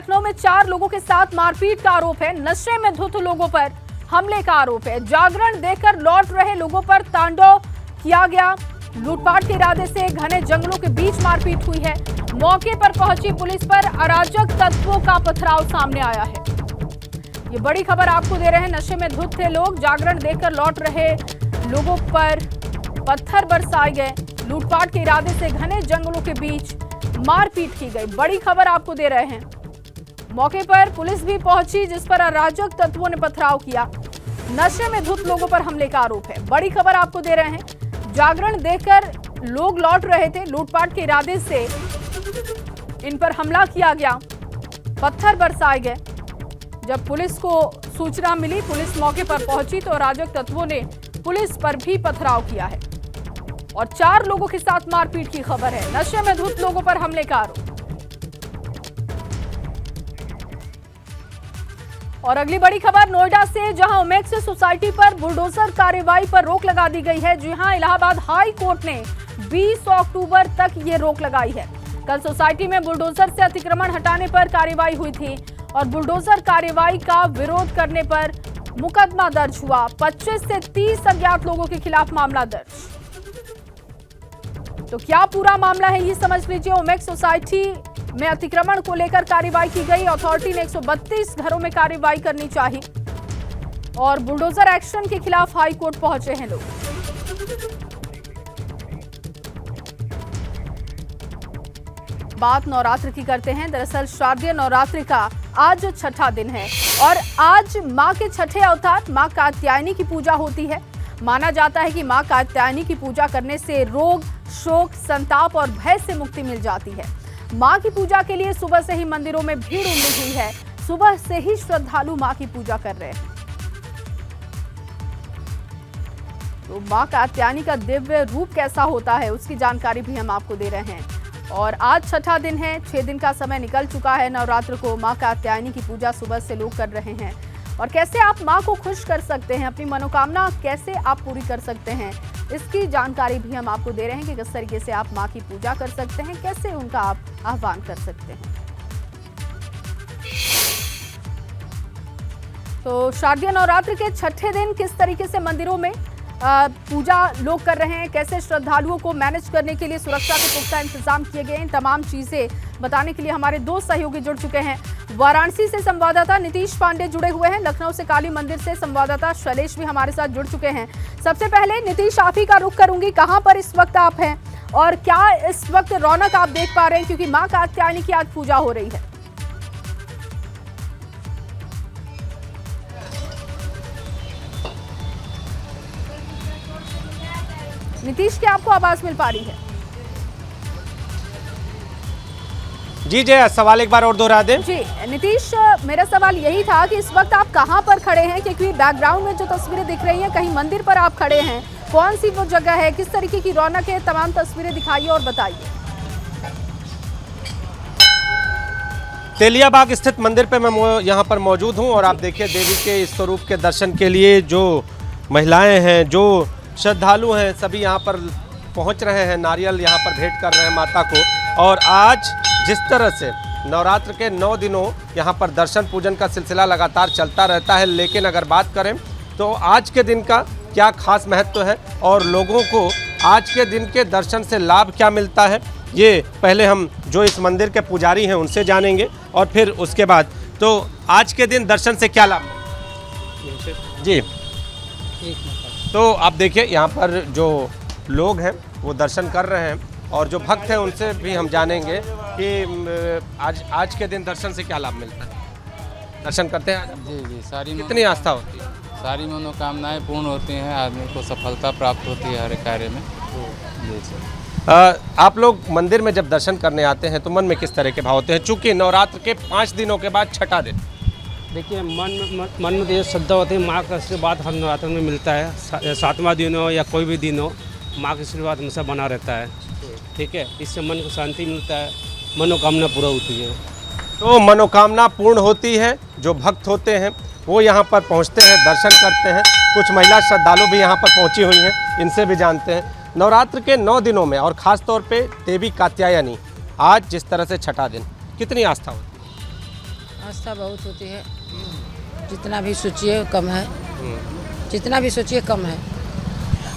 लखनऊ में 4 लोगों के साथ मारपीट का आरोप है। नशे में धुत लोगों पर हमले का आरोप है। जागरण देकर लौट रहे लोगों पर तांडव किया गया। लूटपाट के इरादे से घने जंगलों के बीच मारपीट हुई है। मौके पर पहुंची पुलिस पर अराजक तत्वों का पथराव सामने आया है। ये बड़ी खबर आपको दे रहे हैं। नशे में धुत थे लोग। जागरण देकर लौट रहे लोगों पर पत्थर बरसाए गए। लूटपाट के इरादे से घने जंगलों के बीच मारपीट की गई। बड़ी खबर आपको दे रहे हैं। मौके पर पुलिस भी पहुंची, जिस पर अराजक तत्वों ने पथराव किया। नशे में धुत लोगों पर हमले का आरोप है। बड़ी खबर आपको दे रहे हैं। जागरण देकर लोग लौट रहे थे। लूटपाट के इरादे से इन पर हमला किया गया, पत्थर बरसाए गए। जब पुलिस को सूचना मिली, पुलिस मौके पर पहुंची तो अराजक तत्वों ने पुलिस पर भी पथराव किया है और 4 लोगों के साथ मारपीट की खबर है। नशे में धुत लोगों पर हमले का आरोप। और अगली बड़ी खबर नोएडा से, जहां ओमेक्स सोसाइटी पर बुलडोजर कार्रवाई पर रोक लगा दी गई है। जी हां, इलाहाबाद हाई कोर्ट ने 20 अक्टूबर तक ये रोक लगाई है। कल सोसाइटी में बुलडोजर से अतिक्रमण हटाने पर कार्रवाई हुई थी और बुलडोजर कार्रवाई का विरोध करने पर मुकदमा दर्ज हुआ। 25 से 30 अज्ञात लोगों के खिलाफ मामला दर्ज। तो क्या पूरा मामला है ये समझ लीजिए। ओमेक्स सोसाइटी में अतिक्रमण को लेकर कार्रवाई की गई। अथॉरिटी ने 132 घरों में कार्रवाई करनी चाहिए और बुलडोजर एक्शन के खिलाफ हाई कोर्ट पहुंचे हैं लोग। बात नवरात्र की करते हैं। दरअसल शारदीय नवरात्रि का आज 6ठा दिन है और आज मां के छठे अवतार मां कात्यायनी की पूजा होती है। माना जाता है कि मां कात्यायनी की पूजा करने से रोग, शोक, संताप और भय से मुक्ति मिल जाती है। मां की पूजा के लिए सुबह से ही मंदिरों में भीड़ उमड़ी हुई है। सुबह से ही श्रद्धालु मां की पूजा कर रहे हैं। तो मां कात्यायनी का दिव्य रूप कैसा होता है उसकी जानकारी भी हम आपको दे रहे हैं। और आज 6ठा दिन है। 6 दिन का समय निकल चुका है नवरात्र को। मां कात्यायनी की पूजा सुबह से लोग कर रहे हैं और कैसे आप मां को खुश कर सकते हैं, अपनी मनोकामना कैसे आप पूरी कर सकते हैं, इसकी जानकारी भी हम आपको दे रहे हैं कि किस तरीके से आप मां की पूजा कर सकते हैं, कैसे उनका आप आह्वान कर सकते हैं। तो शारदीय नवरात्र के 6ठे दिन किस तरीके से मंदिरों में पूजा लोग कर रहे हैं, कैसे श्रद्धालुओं को मैनेज करने के लिए सुरक्षा के पुख्ता इंतजाम किए गए हैं, तमाम चीजें बताने के लिए हमारे 2 सहयोगी जुड़ चुके हैं। वाराणसी से संवाददाता नीतीश पांडे जुड़े हुए हैं। लखनऊ से काली मंदिर से संवाददाता शैलेश भी हमारे साथ जुड़ चुके हैं। सबसे पहले नीतीश, आप ही का रुख करूंगी, कहां पर इस वक्त आप हैं और क्या इस वक्त रौनक आप देख पा रहे हैं, क्योंकि मां कात्यायनी की आज पूजा हो रही है। नीतीश, क्या आपको आवाज मिल पा रही है? जी जय, सवाल एक बार और दोहरा दें। जी नीतीश, मेरा सवाल यही था कि इस वक्त आप कहां पर खड़े हैं, क्योंकि बैकग्राउंड में जो तस्वीरें दिख रही हैं कहीं मंदिर पर आप खड़े हैं, कौन सी वो जगह है, किस तरीके की रौनक है, तमाम तस्वीरें दिखाइए और बताइए। तेलियाबाग स्थित मंदिर पे मैं यहाँ पर मौजूद हूँ और आप देखिए देवी के इस स्वरूप के दर्शन के लिए जो महिलाएं हैं, जो श्रद्धालु हैं, सभी यहाँ पर पहुँच रहे हैं, नारियल यहाँ पर भेंट कर रहे हैं माता को। और आज जिस तरह से नवरात्र के 9 दिनों यहाँ पर दर्शन पूजन का सिलसिला लगातार चलता रहता है, लेकिन अगर बात करें तो आज के दिन का क्या खास महत्व है और लोगों को आज के दिन के दर्शन से लाभ क्या मिलता है, ये पहले हम जो इस मंदिर के पुजारी हैं उनसे जानेंगे और फिर उसके बाद तो आज के दिन दर्शन से क्या लाभ जी। तो आप देखिए यहाँ पर जो लोग हैं वो दर्शन कर रहे हैं और जो भक्त हैं उनसे भी हम जानेंगे कि आज के दिन दर्शन से क्या लाभ मिलता है। दर्शन करते हैं जी जी, सारी कितनी आस्था होती है? सारी मनोकामनाएं पूर्ण होती हैं, आदमी को सफलता प्राप्त होती है हर कार्य में। जी सर। आप लोग मंदिर में जब दर्शन करने आते हैं तो मन में किस तरह के भाव होते हैं, चूँकि नवरात्र के 5 दिनों के बाद 6ठा दिन? देखिए, मन में तो ये श्रद्धा होती है, माँ का आशीर्वाद हम नवरात्र में मिलता है। 7वां दिन हो या कोई भी दिन हो, माँ का आशीर्वाद हमेशा बना रहता है। ठीक है, इससे मन को शांति मिलता है, मनोकामना पूरा होती है। तो मनोकामना पूर्ण होती है। जो भक्त होते हैं वो यहाँ पर पहुँचते हैं, दर्शन करते हैं। कुछ महिला श्रद्धालु भी यहाँ पर पहुँची हुई हैं, इनसे भी जानते हैं। नवरात्र के 9 दिनों में और ख़ास तौर पे देवी कात्यायनी आज जिस तरह से 6ठा दिन, कितनी आस्था होती है? आस्था बहुत होती है, जितना भी सोचिए कम है, जितना भी सोचिए कम है।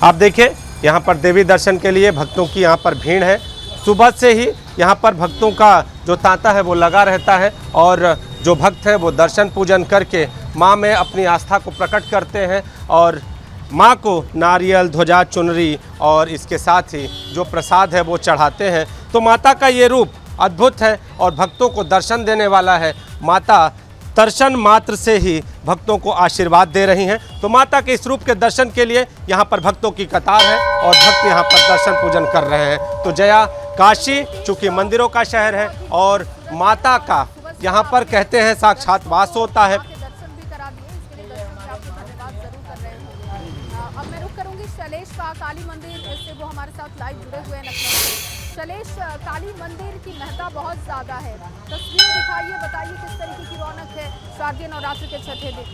आप देखिए यहाँ पर देवी दर्शन के लिए भक्तों की यहाँ पर भीड़ है। सुबह से ही यहाँ पर भक्तों का जो तांता है वो लगा रहता है और जो भक्त है वो दर्शन पूजन करके माँ में अपनी आस्था को प्रकट करते हैं और माँ को नारियल, ध्वजा, चुनरी और इसके साथ ही जो प्रसाद है वो चढ़ाते हैं। तो माता का ये रूप अद्भुत है और भक्तों को दर्शन देने वाला है। माता दर्शन मात्र से ही भक्तों को आशीर्वाद दे रही हैं। तो माता के इस रूप के दर्शन के लिए यहाँ पर भक्तों की कतार है और भक्त यहाँ पर दर्शन पूजन कर रहे हैं। तो जया, काशी चूँकि मंदिरों का शहर है और माता का यहाँ पर कहते हैं साक्षात वास होता है। दर्शन भी करा दिए, इसके लिए दर्शन से आपको धन्यवाद जरूर कर रहे हैं। अब मैं रुक करूंगी शैलेश का काली मंदिर से, वो हमारे साथ लाइव जुड़े हुए हैं लखनऊ से। शैलेश, काली मंदिर की महत्ता बहुत ज़्यादा है, तस्वीरें दिखाइए, बताइए किस तरीके की रौनक है शारदीय नवरात्र के छठे दिन।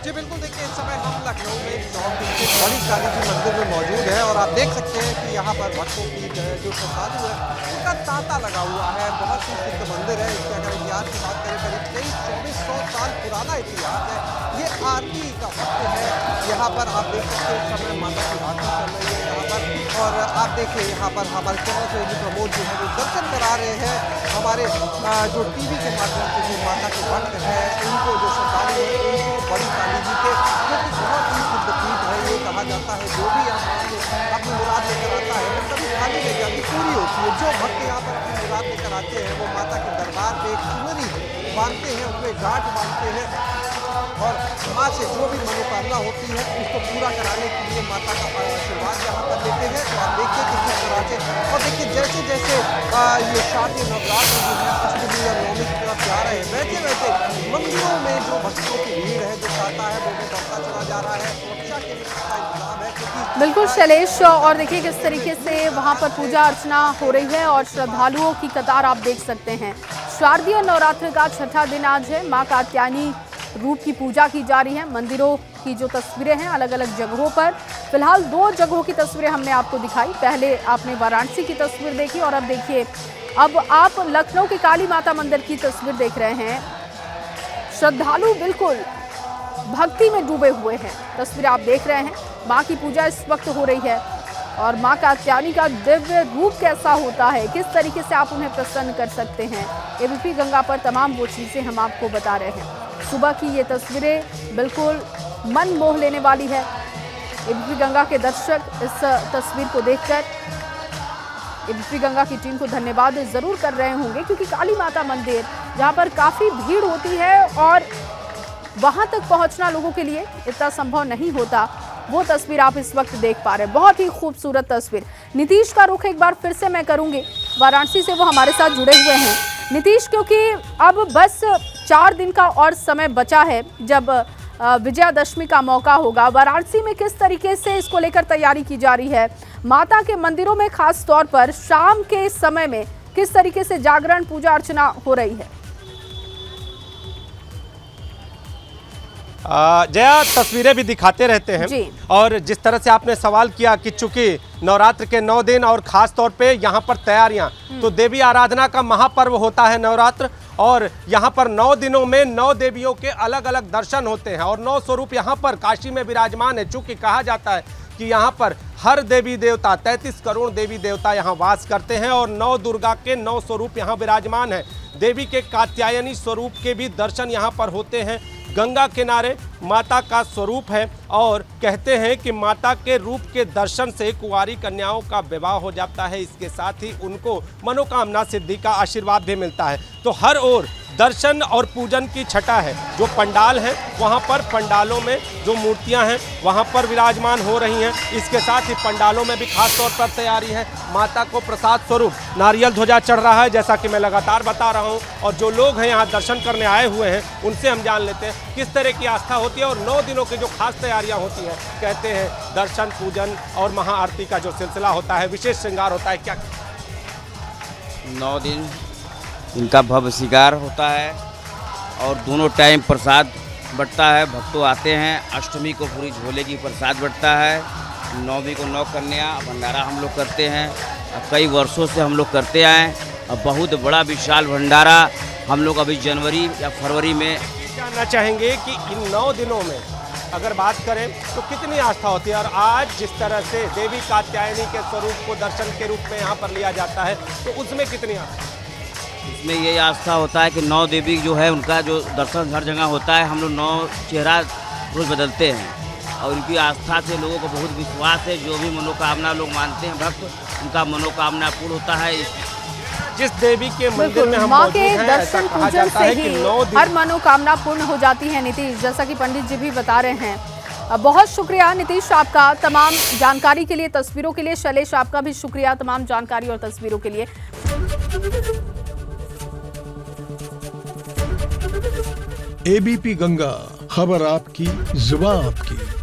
जी बिल्कुल, देखिए इस समय हम लखनऊ में 9 दिन के बड़ी काली जी मंदिर में मौजूद है और आप देख सकते हैं कि यहाँ पर भक्तों की जो श्रद्धालु है उनका तांता लगा हुआ है। बहुत ही सिद्ध मंदिर है। इसके अगर इतिहास की बात करें, करीब 2300-2400 साल पुराना इतिहास है। ये आरती का वक्त है। यहाँ पर आप देख सकते हैं इस समय माता की आरती चल रही है यहाँ पर। और आप देखिए यहाँ पर हमारे कैमरा सहयोगी प्रमोद जो है वो दर्शन करा रहे हैं हमारे जो टीवी के माध्यम से जो माता के भक्त है उनको, जो श्रद्धालु है उनको, बड़ी काली जी के जो कि बहुत ही सिद्ध पीठ है। ये कहा जाता है जो भी यहाँ से अपनी मुराद लेकर आता है वो कभी खाली नहीं जाती, पूरी होती है। जो भक्त यहाँ पर अपनी मुराद लेकर आते हैं वो माता के दरबार पे एक चुनरी बांधते हैं, उसमें गांठ बांधते हैं और माँ से जो भी मनोकामना होती है उसको पूरा कराने के लिए माता का आशीर्वाद यहाँ पर लेते हैं। तो आप देखिए कि किस तरह से, और देखिए जैसे जैसे ये शारदीय नवरात्र जो है अष्टमी और नवमी की तरफ जा रहे हैं, वैसे वैसे मंदिरों में जो भक्तों की भीड़ है, जो तांता है वो भी बढ़ता चला जा रहा है। सुरक्षा के लिए इसका इंतजाम है क्योंकि बिल्कुल शैलेश, और देखिए किस तरीके से वहाँ पर पूजा अर्चना हो रही है और श्रद्धालुओं की कतार आप देख सकते हैं। शारदीय नवरात्र का छठा दिन आज है। माँ कात्यायनी रूप की पूजा की जा रही है। मंदिरों की जो तस्वीरें हैं अलग अलग जगहों पर, फिलहाल 2 जगहों की तस्वीरें हमने आपको दिखाई। पहले आपने वाराणसी की तस्वीर देखी और अब देखिए, अब आप लखनऊ के काली माता मंदिर की तस्वीर देख रहे हैं। श्रद्धालु बिल्कुल भक्ति में डूबे हुए हैं। तस्वीर आप देख रहे हैं, माँ की पूजा इस वक्त हो रही है और माँ कात्यायनी का दिव्य रूप कैसा होता है, किस तरीके से आप उन्हें प्रसन्न कर सकते हैं, एबीपी गंगा पर तमाम वो चीज़ें हम आपको बता रहे हैं। सुबह की ये तस्वीरें बिल्कुल मन मोह लेने वाली है। एबीपी गंगा के दर्शक इस तस्वीर को देखकर एबीपी गंगा की टीम को धन्यवाद ज़रूर कर रहे होंगे, क्योंकि काली माता मंदिर जहाँ पर काफ़ी भीड़ होती है और वहाँ तक पहुँचना लोगों के लिए इतना संभव नहीं होता। वो तस्वीर आप इस वक्त देख पा रहे हैं, बहुत ही खूबसूरत तस्वीर। नीतीश का रुख एक बार फिर से मैं करूँगी, वाराणसी से वो हमारे साथ जुड़े हुए हैं। नीतीश, क्योंकि अब बस 4 दिन का और समय बचा है जब विजयादशमी का मौका होगा, वाराणसी में किस तरीके से इसको लेकर तैयारी की जा रही है? माता के मंदिरों में खास तौर पर शाम के समय में किस तरीके से जागरण, पूजा अर्चना हो रही है? जया, तस्वीरें भी दिखाते रहते हैं जी। और जिस तरह से आपने सवाल किया कि चूंकि नवरात्र के 9 दिन और खास तौर पे यहाँ पर तैयारियां, तो देवी आराधना का महापर्व होता है नवरात्र और यहाँ पर 9 दिनों में 9 देवियों के अलग अलग दर्शन होते हैं और 9 स्वरूप यहाँ पर काशी में विराजमान है। चूंकि कहा जाता है कि यहाँ पर हर देवी देवता 33 करोड़ देवी देवता यहाँ वास करते हैं और 9 दुर्गा के 9 स्वरूप यहाँ विराजमान है। देवी के कात्यायनी स्वरूप के भी दर्शन यहाँ पर होते हैं। गंगा किनारे माता का स्वरूप है और कहते हैं कि माता के रूप के दर्शन से कुंवारी कन्याओं का विवाह हो जाता है, इसके साथ ही उनको मनोकामना सिद्धि का आशीर्वाद भी मिलता है। तो हर ओर दर्शन और पूजन की छटा है। जो पंडाल है वहाँ पर पंडालों में जो मूर्तियाँ हैं वहाँ पर विराजमान हो रही हैं। इसके साथ ही पंडालों में भी खास तौर पर तैयारी है। माता को प्रसाद स्वरूप नारियल ध्वजा चढ़ रहा है, जैसा कि मैं लगातार बता रहा हूँ। और जो लोग हैं यहाँ दर्शन करने आए हुए हैं उनसे हम जान लेते हैं किस तरह की आस्था होती है और 9 दिनों की जो खास तैयारियाँ होती हैं। कहते हैं दर्शन, पूजन और महाआरती का जो सिलसिला होता है, विशेष श्रृंगार होता है। क्या 9 दिन इनका भव्य श्रृंगार होता है और दोनों टाइम प्रसाद बंटता है। भक्तों आते हैं, अष्टमी को पूरी झोले की प्रसाद बंटता है, 9वीं को 9 कन्या भंडारा हम लोग करते हैं। कई वर्षों से हम लोग करते आए। अब बहुत बड़ा विशाल भंडारा हम लोग अभी जनवरी या फरवरी में जानना चाहेंगे कि इन 9 दिनों में अगर बात करें तो कितनी आस्था होती है, और आज जिस तरह से देवी कात्यायनी के स्वरूप को दर्शन के रूप में यहाँ पर लिया जाता है तो उसमें कितनी आस्था? इसमें ये आस्था होता है कि 9 देवी जो है उनका जो दर्शन हर जगह होता है। हम लोग 9 चेहरा रोज बदलते हैं और उनकी आस्था से लोगों को बहुत विश्वास है। जो भी मनोकामना लोग मानते हैं भक्त, उनका मनोकामना पूर्ण होता है। जिस देवी के मंदिर में हम माँ मौजूद के हैं, ऐसा दर्शन कहा पूजन जाता से है कि ही 9 दिन हर मनोकामना पूर्ण हो जाती है। नीतीश, जैसा कि पंडित जी भी बता रहे हैं, बहुत शुक्रिया नीतीश आपका तमाम जानकारी के लिए, तस्वीरों के लिए। शैलेश आपका भी शुक्रिया तमाम जानकारी और तस्वीरों के लिए। एबीपी गंगा, खबर आपकी, जुबान आपकी।